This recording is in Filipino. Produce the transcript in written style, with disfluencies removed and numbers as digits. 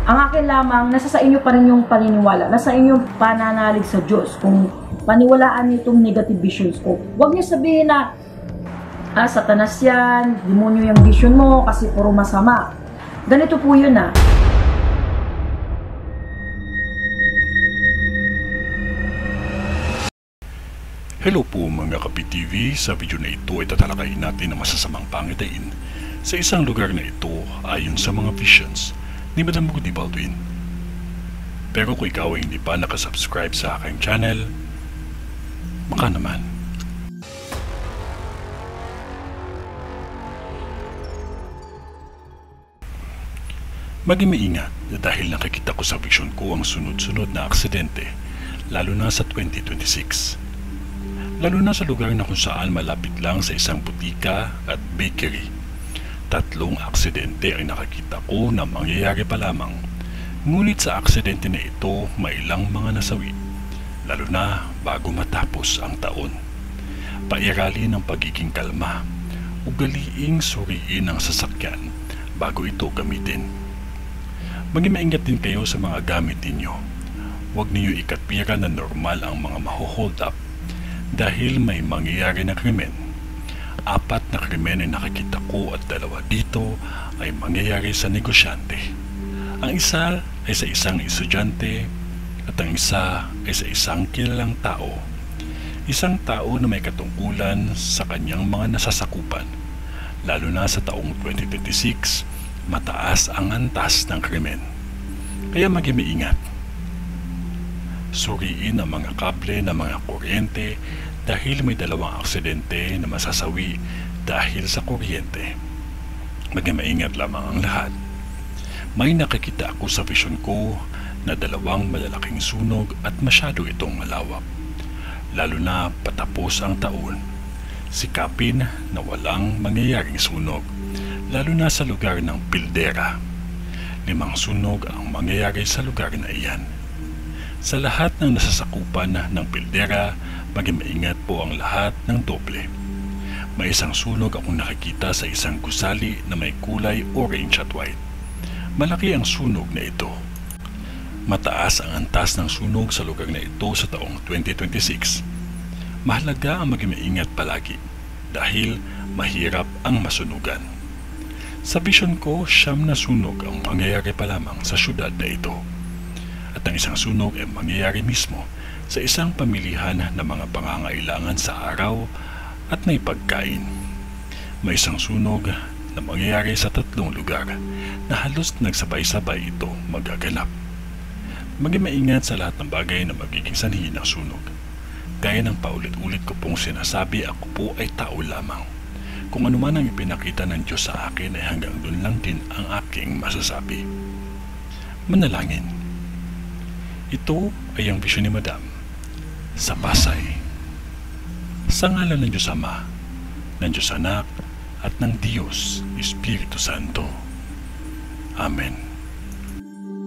Ang akin lamang, nasa sa inyo pa rin yung paniniwala, nasa inyong pananalig sa Diyos. Kung paniwalaan niyo itong negative visions ko, huwag niyo sabihin na, satanas yan, demonyo yung vision mo kasi puro masama. Ganito po yun Hello po mga Kapi-TV, sa video na ito ay tatalakayin natin ang masasamang pangitain sa isang lugar na ito ayon sa mga visions ni Madam Rudy Baldwin. Pero kung ikaw ay hindi pa nakasubscribe sa aking channel, baka naman. Maging maingat dahil nakikita ko sa vision ko ang sunod-sunod na aksidente, lalo na sa 2026. Lalo na sa lugar na kung saan malapit lang sa isang butika at bakery. 3 aksidente ay nakakita ko na mangyayari pa lamang. Ngunit sa aksidente na ito may ilang mga nasawi, lalo na bago matapos ang taon. Pairali ng pagiging kalma, ugaliing suriin ang sasakyan bago ito gamitin. Maging maingat din kayo sa mga gamit ninyo. Huwag niyo ikatwira na normal ang mga maho-hold up dahil may mangyayari na krimen. 4 na krimen ay nakikita ko at 2 dito ay mangyayari sa negosyante. Ang isa ay sa isang estudyante at ang isa ay sa isang kilalang tao. Isang tao na may katungkulan sa kanyang mga nasasakupan. Lalo na sa taong 2026, mataas ang antas ng krimen. Kaya maging maingat. Suriin ang mga kable ng mga kuryente dahil may 2 aksidente na masasawi dahil sa kuryente. Maging maingat lamang ang lahat. May nakikita ako sa vision ko na 2 malalaking sunog at masyado itong malawak. Lalo na patapos ang taon. Sikapin na walang mangyayaring sunog, lalo na sa lugar ng Pildera. 5 sunog ang mangyayari sa lugar na iyan. Sa lahat ng nasasakupan ng Pildera, maging maingat po ang lahat ng doble. May isang sunog akong nakikita sa isang gusali na may kulay orange at white. Malaki ang sunog na ito. Mataas ang antas ng sunog sa lugar na ito sa taong 2026. Mahalaga ang maging maingat palagi dahil mahirap ang masunugan. Sa vision ko, 9 na sunog ang mangyayari pa lamang sa syudad na ito. At ang isang sunog ay mangyayari mismo sa isang pamilihan na mga pangangailangan sa araw at may pagkain. May isang sunog na mangyayari sa 3 lugar na halos nagsabay-sabay ito magaganap. Maging maingat sa lahat ng bagay na magiging sanhi ng sunog. Gaya ng paulit-ulit ko pong sinasabi, ako po ay tao lamang. Kung ano man ang ipinakita ng Diyos sa akin ay hanggang doon lang din ang aking masasabi. Manalangin. Ito ay ang vision ni Madam sa Pasay. Sa ngalan ng Diyos Ama, ng Diyos Anak, at ng Diyos Espiritu Santo. Amen.